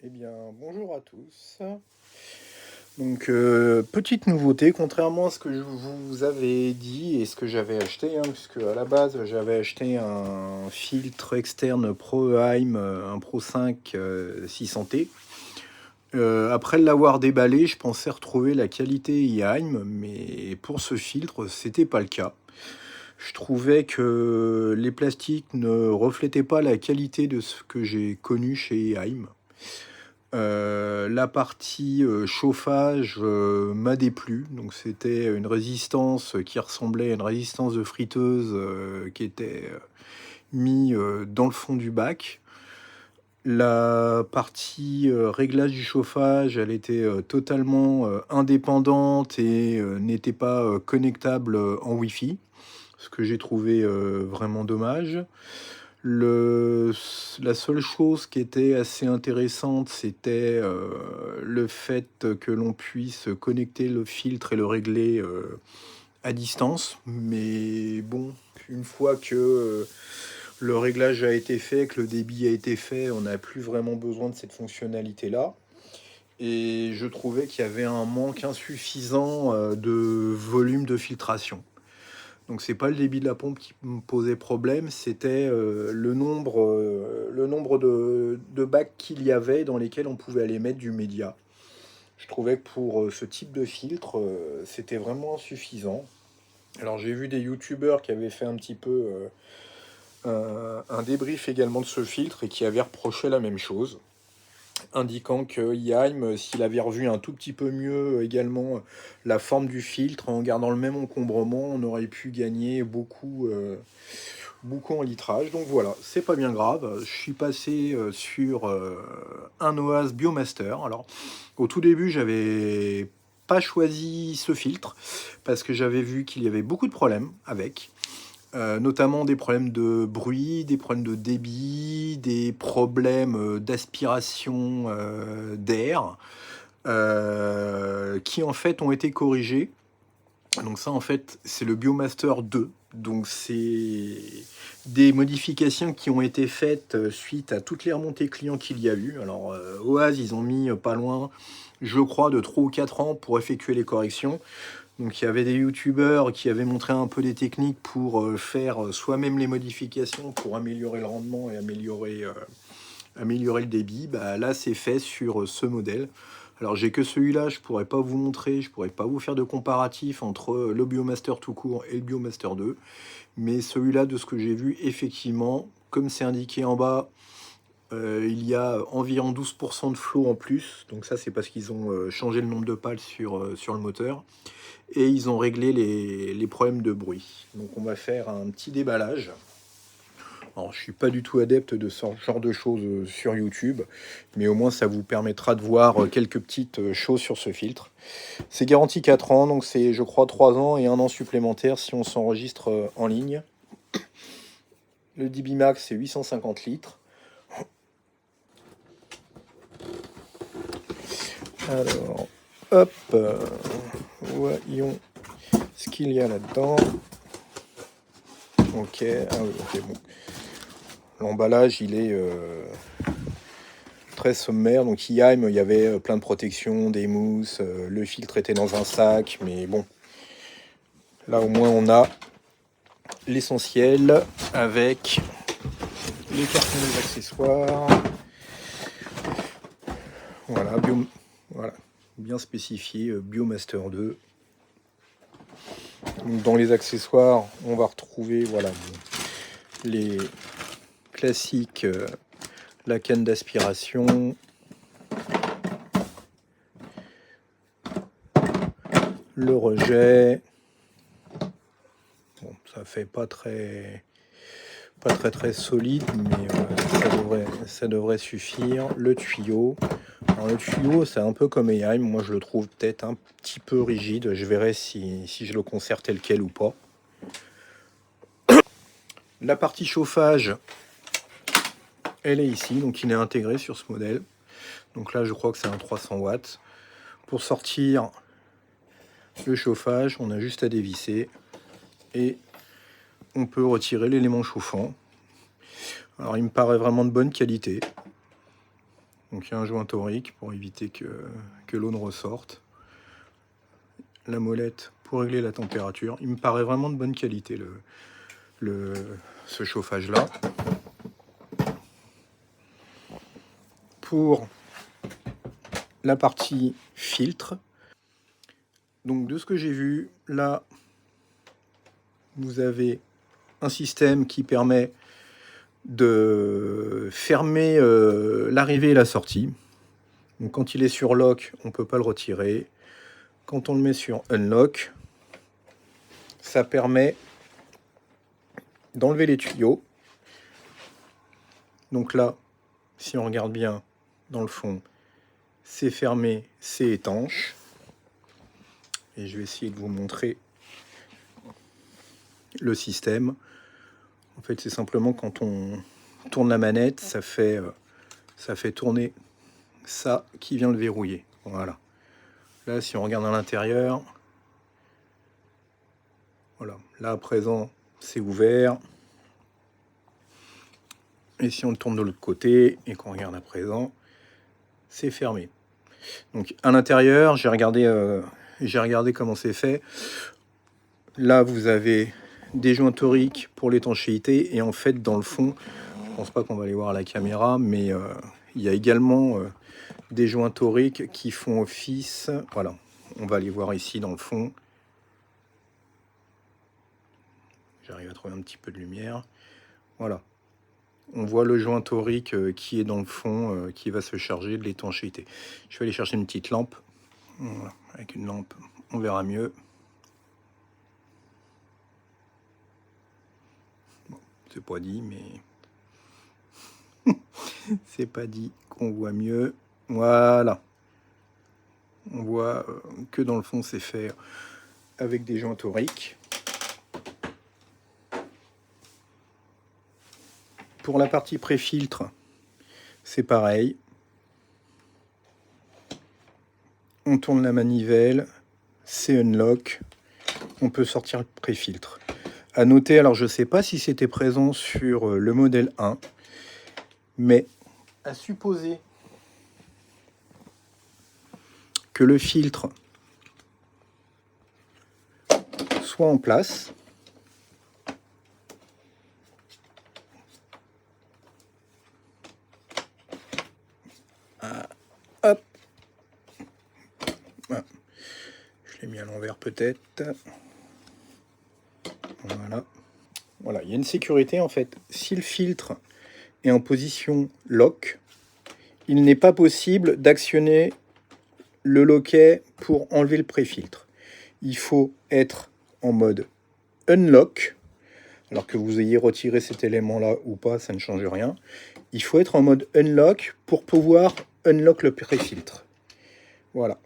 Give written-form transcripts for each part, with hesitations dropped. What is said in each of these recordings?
Eh bien, bonjour à tous. Donc, petite nouveauté, contrairement à ce que je vous avais dit et ce que j'avais acheté, puisque à la base, j'avais acheté un filtre externe ProEheim, un Pro 5 600T. Après l'avoir déballé, je pensais retrouver la qualité Eheim, mais pour ce filtre, c'était pas le cas. Je trouvais que les plastiques ne reflétaient pas la qualité de ce que j'ai connu chez Eheim. La partie chauffage m'a déplu, donc c'était une résistance qui ressemblait à une résistance de friteuse qui était mis dans le fond du bac. La partie réglage du chauffage, elle était totalement indépendante et n'était pas connectable en Wi-Fi, ce que j'ai trouvé vraiment dommage. La seule chose qui était assez intéressante, c'était le fait que l'on puisse connecter le filtre et le régler à distance. Mais bon, une fois que le réglage a été fait, que le débit a été fait, on n'a plus vraiment besoin de cette fonctionnalité-là. Et je trouvais qu'il y avait un manque insuffisant de volume de filtration. Donc c'est pas le débit de la pompe qui me posait problème, c'était le nombre de bacs qu'il y avait dans lesquels on pouvait aller mettre du média. Je trouvais que pour ce type de filtre, c'était vraiment insuffisant. Alors j'ai vu des youtubeurs qui avaient fait un petit peu un débrief également de ce filtre et qui avaient reproché la même chose, indiquant que Yaim, s'il avait revu un tout petit peu mieux également la forme du filtre, en gardant le même encombrement, on aurait pu gagner beaucoup en litrage. Donc voilà, c'est pas bien grave. Je suis passé sur un OAS Biomaster. Alors, au tout début, j'avais pas choisi ce filtre parce que j'avais vu qu'il y avait beaucoup de problèmes avec. Notamment des problèmes de bruit, des problèmes de débit, des problèmes d'aspiration d'air, qui en fait ont été corrigés. Donc ça en fait c'est le Biomaster 2. Donc c'est des modifications qui ont été faites suite à toutes les remontées clients qu'il y a eu. Alors OAS ils ont mis pas loin, je crois, de 3 ou 4 ans pour effectuer les corrections. Donc il y avait des youtubeurs qui avaient montré un peu des techniques pour faire soi-même les modifications pour améliorer le rendement et améliorer le débit. Bah, là c'est fait sur ce modèle. Alors j'ai que celui-là, je pourrais pas vous montrer, je pourrais pas vous faire de comparatif entre le Biomaster tout court et le Biomaster 2. Mais celui-là, de ce que j'ai vu, effectivement, comme c'est indiqué en bas, il y a environ 12% de flow en plus. Donc ça c'est parce qu'ils ont changé le nombre de pales sur le moteur. Et ils ont réglé les problèmes de bruit. Donc on va faire un petit déballage. Alors je suis pas du tout adepte de ce genre de choses sur YouTube, mais au moins ça vous permettra de voir quelques petites choses sur ce filtre. C'est garanti 4 ans, donc c'est je crois 3 ans et 1 an supplémentaire si on s'enregistre en ligne. Le débit max c'est 850 litres. Alors, hop, voyons ce qu'il y a là-dedans. Ok, ah oui, ok, bon. L'emballage, il est très sommaire. Donc, Eheim, il y avait plein de protections, des mousses. Le filtre était dans un sac. Mais bon, là, au moins, on a l'essentiel avec les cartons des accessoires. Voilà, voilà, bien spécifié, Biomaster 2. Donc, dans les accessoires, on va retrouver voilà, les classiques, la canne d'aspiration, le rejet. Bon, ça fait pas très solide, mais ça devrait suffire. Le tuyau. Alors le tuyau, c'est un peu comme Eheim. Moi, je le trouve peut-être un petit peu rigide. Je verrai si je le conserve tel quel ou pas. La partie chauffage, elle est ici, donc il est intégré sur ce modèle. Donc là, je crois que c'est un 300 watts. Pour sortir le chauffage, on a juste à dévisser et on peut retirer l'élément chauffant. Alors, il me paraît vraiment de bonne qualité. Donc il y a un joint torique pour éviter que l'eau ne ressorte. La molette pour régler la température. Il me paraît vraiment de bonne qualité ce chauffage-là. Pour la partie filtre, donc de ce que j'ai vu, là, vous avez un système qui permet de fermer l'arrivée et la sortie. Donc quand il est sur lock, on ne peut pas le retirer. Quand on le met sur unlock, ça permet d'enlever les tuyaux. Donc là, si on regarde bien dans le fond, c'est fermé, c'est étanche. Et je vais essayer de vous montrer le système. En fait, c'est simplement quand on tourne la manette, ça fait tourner ça qui vient le verrouiller. Voilà. Là, si on regarde à l'intérieur, voilà. Là, à présent, c'est ouvert. Et si on le tourne de l'autre côté et qu'on regarde à présent, c'est fermé. Donc, à l'intérieur, j'ai regardé comment c'est fait. Là, vous avez des joints toriques pour l'étanchéité. Et en fait, dans le fond, je ne pense pas qu'on va les voir à la caméra, mais il y a également des joints toriques qui font office. Voilà, on va les voir ici dans le fond. J'arrive à trouver un petit peu de lumière. Voilà. On voit le joint torique qui est dans le fond, qui va se charger de l'étanchéité. Je vais aller chercher une petite lampe. Voilà. Avec une lampe, on verra mieux. Bon, c'est pas dit, mais c'est pas dit qu'on voit mieux. Voilà. On voit que dans le fond, c'est fait avec des joints toriques. Pour la partie pré-filtre, c'est pareil. On tourne la manivelle, c'est unlock, on peut sortir le pré-filtre. À noter, alors je ne sais pas si c'était présent sur le modèle 1, mais à supposer que le filtre soit en place, hop, voilà. Je l'ai mis à l'envers peut-être. Voilà. Voilà, il y a une sécurité en fait. Si le filtre est en position lock, il n'est pas possible d'actionner le loquet pour enlever le pré-filtre. Il faut être en mode unlock. Alors que vous ayez retiré cet élément-là ou pas, ça ne change rien. Il faut être en mode unlock pour pouvoir unlock le pré-filtre. Voilà.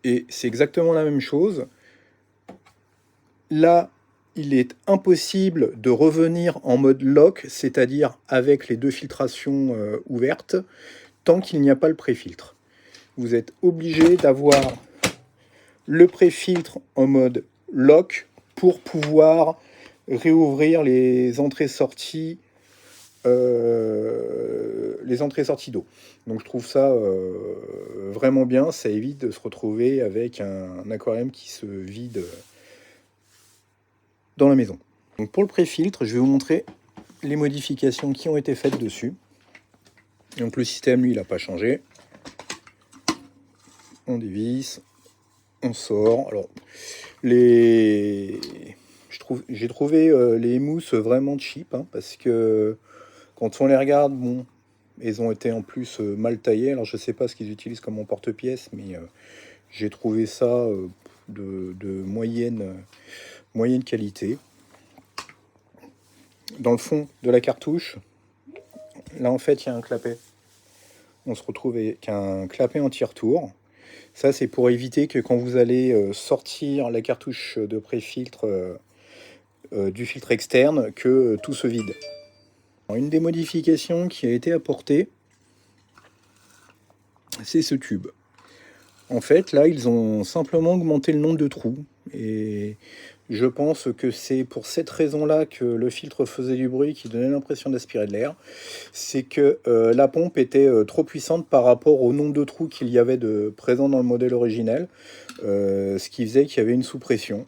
Et c'est exactement la même chose. Là, il est impossible de revenir en mode lock, c'est-à-dire avec les deux filtrations ouvertes, tant qu'il n'y a pas le pré-filtre. Vous êtes obligé d'avoir le pré-filtre en mode lock pour pouvoir réouvrir les entrées-sorties d'eau. Donc je trouve ça vraiment bien, ça évite de se retrouver avec un aquarium qui se vide dans la maison. Donc pour le pré-filtre, je vais vous montrer les modifications qui ont été faites dessus. Donc le système, lui, il n'a pas changé. On dévisse, on sort. Alors j'ai trouvé les mousses vraiment cheap, hein, parce que quand on les regarde, bon, elles ont été en plus mal taillées. Alors je sais pas ce qu'ils utilisent comme porte-pièce, mais j'ai trouvé ça de moyenne qualité. Dans le fond de la cartouche, là en fait il y a un clapet. On se retrouve avec un clapet anti-retour. Ça c'est pour éviter que quand vous allez sortir la cartouche de pré-filtre du filtre externe, que tout se vide. Alors, une des modifications qui a été apportée, c'est ce tube. En fait, là, ils ont simplement augmenté le nombre de trous. Et Je pense que c'est pour cette raison-là que le filtre faisait du bruit qui donnait l'impression d'aspirer de l'air. C'est que la pompe était trop puissante par rapport au nombre de trous qu'il y avait de présents dans le modèle originel, ce qui faisait qu'il y avait une sous-pression.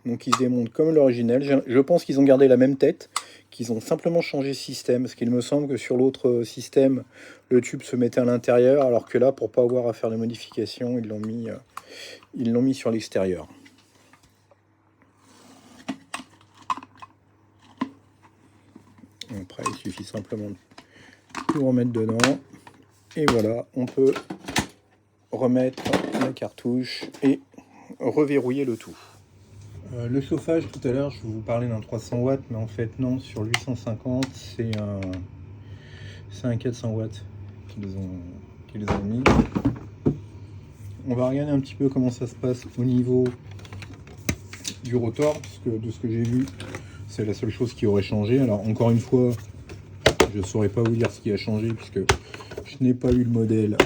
Donc il se démonte comme l'originel. Je pense qu'ils ont gardé la même tête, qu'ils ont simplement changé de système, parce qu'il me semble que sur l'autre système, le tube se mettait à l'intérieur, alors que là, pour pas avoir à faire de modifications, ils l'ont mis sur l'extérieur. Après, il suffit simplement de tout remettre dedans. Et voilà, on peut remettre la cartouche et reverrouiller le tout. Le chauffage, tout à l'heure, je vous parlais d'un 300 watts, mais en fait, non, sur le 850, c'est un 400 watts qu'ils ont mis. On va regarder un petit peu comment ça se passe au niveau du rotor, parce que de ce que j'ai vu, c'est la seule chose qui aurait changé. Alors, encore une fois, je ne saurais pas vous dire ce qui a changé, puisque je n'ai pas eu le modèle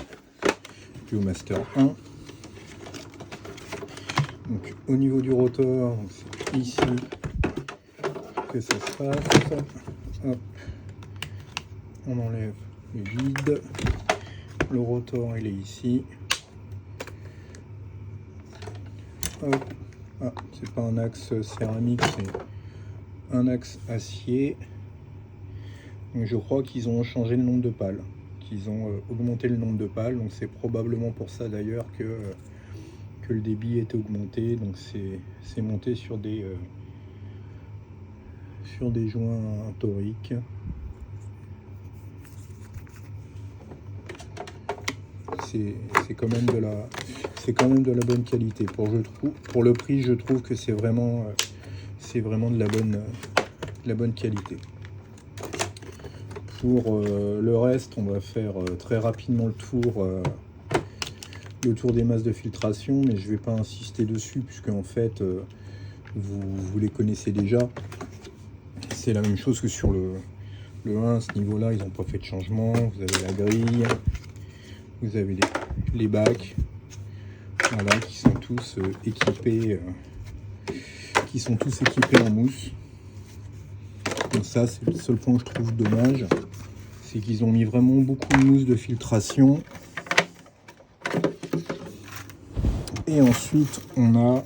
Biomaster 1. Donc, au niveau du rotor, c'est ici que ça se passe. Hop. On enlève le guide. Le rotor, il est ici. Hop. Ah, c'est pas un axe céramique, c'est un axe acier. Donc, je crois qu'ils ont changé le nombre de pales, qu'ils ont augmenté le nombre de pales. Donc c'est probablement pour ça d'ailleurs que le débit était augmenté. Donc c'est monté sur des joints toriques. C'est quand même de la bonne qualité. Pour le prix, je trouve que c'est vraiment de la bonne qualité. Pour le reste, on va faire très rapidement le tour des masses de filtration, mais je ne vais pas insister dessus puisque en fait vous les connaissez déjà. C'est la même chose que sur le 1. À ce niveau-là, ils n'ont pas fait de changement. Vous avez la grille, vous avez les bacs, voilà, qui sont tous équipés en mousse. Donc ça, c'est le seul point que je trouve dommage, c'est qu'ils ont mis vraiment beaucoup de mousse de filtration. Et ensuite, on a...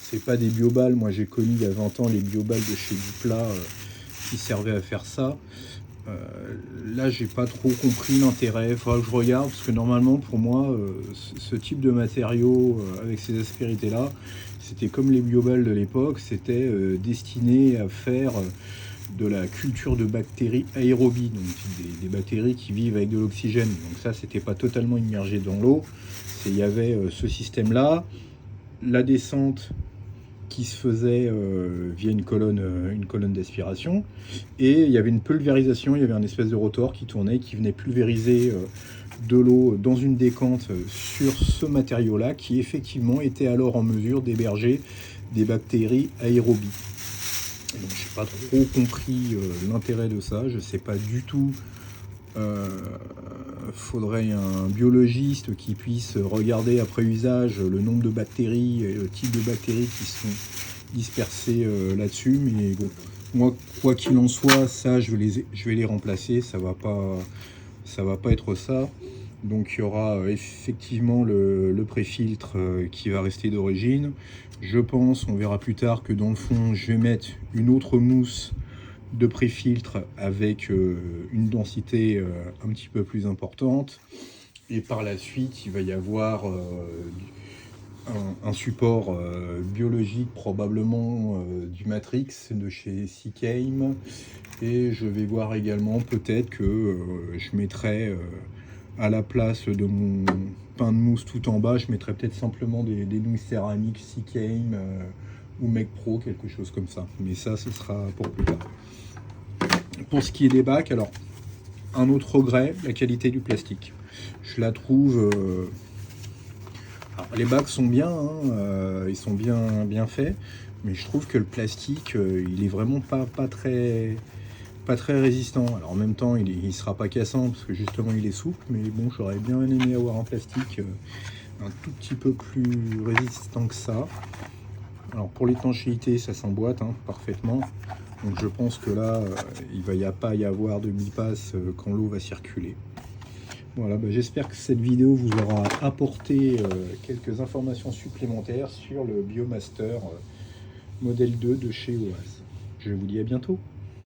C'est pas des bioballes, moi j'ai connu il y a 20 ans les bioballes de chez Dupla qui servaient à faire ça. Là, j'ai pas trop compris l'intérêt. Il faudra que je regarde, parce que normalement, pour moi, ce type de matériau avec ces aspérités-là, c'était comme les bioballes de l'époque, c'était destiné à faire de la culture de bactéries aérobies, donc des bactéries qui vivent avec de l'oxygène. Donc ça, c'était pas totalement immergé dans l'eau. Il y avait ce système-là, la descente qui se faisait via une colonne d'aspiration, et il y avait une pulvérisation, il y avait un espèce de rotor qui tournait, qui venait pulvériser de l'eau dans une décante sur ce matériau-là, qui effectivement était alors en mesure d'héberger des bactéries aérobies. Donc je n'ai pas trop compris l'intérêt de ça, je ne sais pas du tout. Faudrait un biologiste qui puisse regarder après usage le nombre de bactéries et le type de bactéries qui sont dispersées là-dessus, mais bon, moi quoi qu'il en soit, ça je vais les remplacer, ça va pas être ça. Donc il y aura effectivement le pré-filtre qui va rester d'origine. Je pense, on verra plus tard, que dans le fond je vais mettre une autre mousse de pré-filtre avec une densité un petit peu plus importante, et par la suite il va y avoir un support biologique, probablement du Matrix de chez Seagame, et je vais voir également peut-être que je mettrai à la place de mon pain de mousse tout en bas, je mettrai peut-être simplement des nouilles céramiques Seagame ou Mec Pro, quelque chose comme ça, mais ça ce sera pour plus tard. Pour ce qui est des bacs, alors un autre regret, la qualité du plastique. Je la trouve... Alors, les bacs sont bien, hein, ils sont bien faits, mais je trouve que le plastique, il est vraiment pas très résistant. Alors en même temps, il sera pas cassant, parce que justement il est souple, mais bon, j'aurais bien aimé avoir un plastique un tout petit peu plus résistant que ça. Alors pour l'étanchéité, ça s'emboîte parfaitement. Donc je pense que là, il va pas y avoir de mi-passe quand l'eau va circuler. Voilà, j'espère que cette vidéo vous aura apporté quelques informations supplémentaires sur le Biomaster Model 2 de chez OAS. Je vous dis à bientôt.